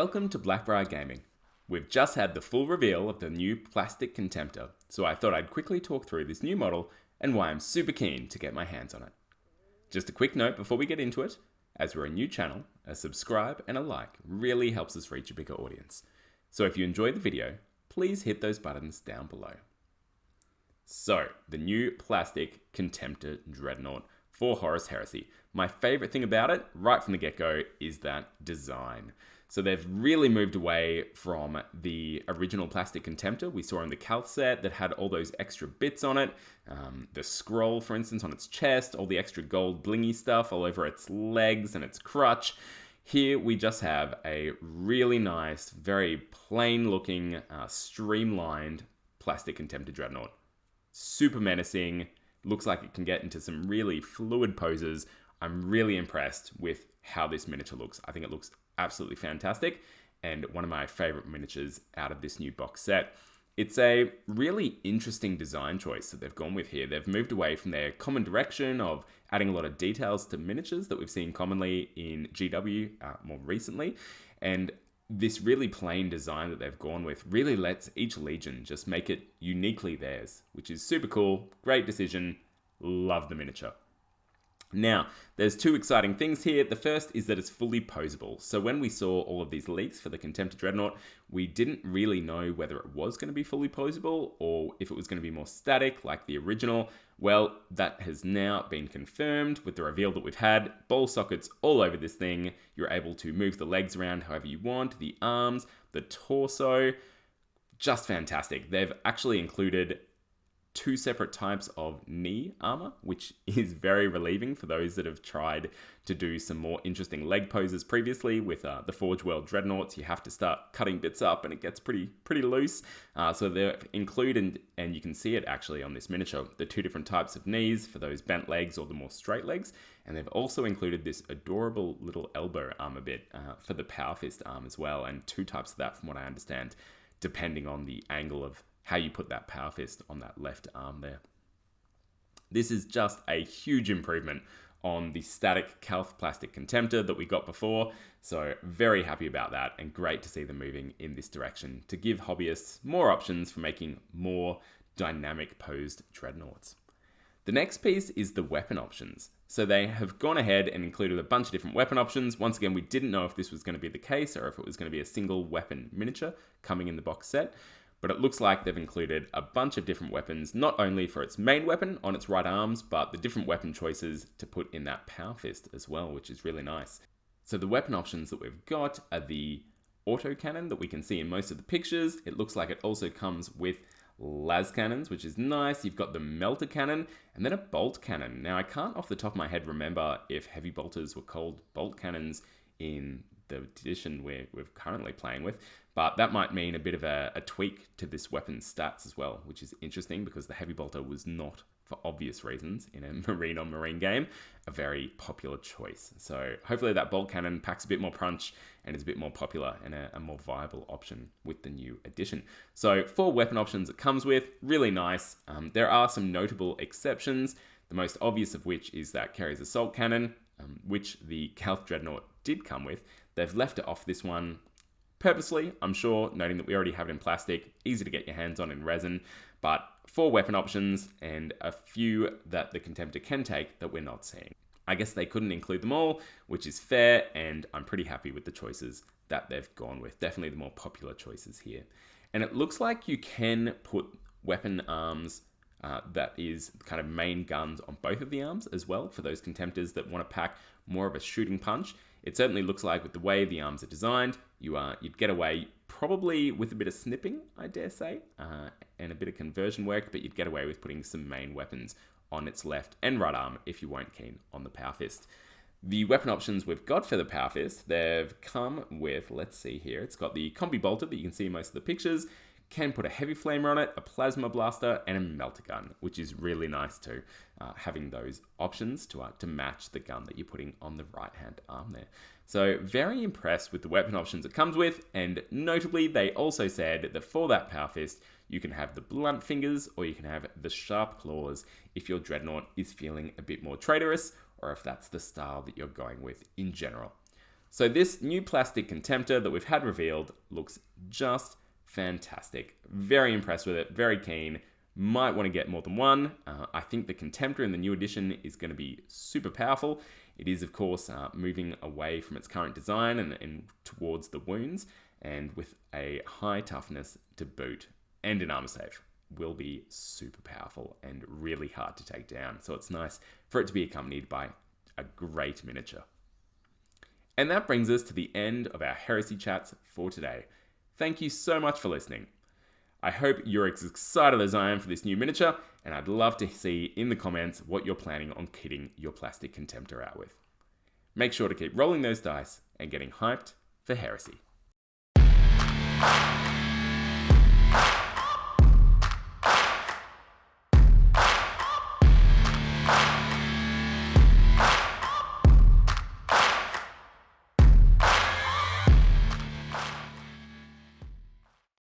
Welcome to Blackbriar Gaming. We've just had the full reveal of the new plastic Contemptor, so I thought I'd quickly talk through this new model and why I'm super keen to get my hands on it. Just a quick note before we get into it, as we're a new channel, a subscribe and a like really helps us reach a bigger audience. So if you enjoyed the video, please hit those buttons down below. So, the new plastic Contemptor Dreadnought for Horus Heresy. My favourite thing about it, right from the get-go, is that design. So they've really moved away from the original plastic Contemptor we saw in the Calth set that had all those extra bits on it. The scroll, for instance, on its chest, all the extra gold blingy stuff all over its legs and its crutch. Here we just have a really nice, very plain-looking, streamlined plastic Contemptor Dreadnought. Super menacing, looks like it can get into some really fluid poses. I'm really impressed with how this miniature looks. I think it looks absolutely fantastic and one of my favorite miniatures out of this new box set. It's a really interesting design choice that they've gone with here. They've moved away from their common direction of adding a lot of details to miniatures that we've seen commonly in GW more recently, and this really plain design that they've gone with really lets each Legion just make it uniquely theirs, which is super cool. Great decision. Love the miniature. Now, there's two exciting things here. The first is that it's fully posable. So when we saw all of these leaks for the Contemptor Dreadnought, we didn't really know whether it was going to be fully posable or if it was going to be more static like the original. Well, that has now been confirmed with the reveal that we've had. Ball sockets all over this thing. You're able to move the legs around however you want, the arms, the torso. Just fantastic. They've actually included two separate types of knee armor, which is very relieving for those that have tried to do some more interesting leg poses previously. With the Forge World Dreadnoughts, you have to start cutting bits up and it gets pretty loose. So they've included, and you can see it actually on this miniature, the two different types of knees for those bent legs or the more straight legs. And they've also included this adorable little elbow armor bit for the Power Fist arm as well, and two types of that from what I understand, depending on the angle of how you put that Power Fist on that left arm there. This is just a huge improvement on the static Calth plastic Contemptor that we got before, so very happy about that and great to see them moving in this direction to give hobbyists more options for making more dynamic posed dreadnoughts. The next piece is the weapon options. So they have gone ahead and included a bunch of different weapon options. Once again, we didn't know if this was going to be the case or if it was going to be a single weapon miniature coming in the box set. But it looks like they've included a bunch of different weapons, not only for its main weapon on its right arms, but the different weapon choices to put in that Power Fist as well, which is really nice. So the weapon options that we've got are the autocannon that we can see in most of the pictures. It looks like it also comes with las cannons, which is nice. You've got the melter cannon and then a bolt cannon. Now, I can't off the top of my head remember if heavy bolters were called bolt cannons in the edition we're currently playing with, but that might mean a bit of a tweak to this weapon's stats as well, which is interesting because the heavy bolter was not, for obvious reasons, in a marine on marine game, a very popular choice. So hopefully that bolt cannon packs a bit more punch and is a bit more popular and a more viable option with the new edition. So 4 weapon options it comes with, really nice. There are some notable exceptions, the most obvious of which is that carries assault cannon, which the Calth Dreadnought did come with. They've left it off this one purposely, I'm sure, noting that we already have it in plastic, easy to get your hands on in resin, but 4 weapon options and a few that the Contemptor can take that we're not seeing. I guess they couldn't include them all, which is fair, and I'm pretty happy with the choices that they've gone with. Definitely the more popular choices here. And it looks like you can put weapon arms that is kind of main guns on both of the arms as well for those Contemptors that want to pack more of a shooting punch. It certainly looks like with the way the arms are designed, you'd get away probably with a bit of snipping, I dare say, and a bit of conversion work, but you'd get away with putting some main weapons on its left and right arm if you weren't keen on the Power Fist. The weapon options we've got for the Power Fist, they've come with, let's see here, it's got the combi bolter that you can see in most of the pictures, can put a heavy flamer on it, a plasma blaster, and a melter gun, which is really nice too, having those options to match the gun that you're putting on the right-hand arm there. So very impressed with the weapon options it comes with, and notably they also said that for that Power Fist, you can have the blunt fingers or you can have the sharp claws if your Dreadnought is feeling a bit more traitorous or if that's the style that you're going with in general. So this new plastic Contemptor that we've had revealed looks just fantastic. Very impressed with it, very keen. Might want to get more than one. I think the Contemptor in the new edition is going to be super powerful. It is, of course, moving away from its current design and towards the wounds, and with a high toughness to boot and an armor save. Will be super powerful and really hard to take down. So it's nice for it to be accompanied by a great miniature. And that brings us to the end of our Heresy chats for today. Thank you so much for listening. I hope you're as excited as I am for this new miniature, and I'd love to see in the comments what you're planning on kitting your plastic Contemptor out with. Make sure to keep rolling those dice and getting hyped for Heresy.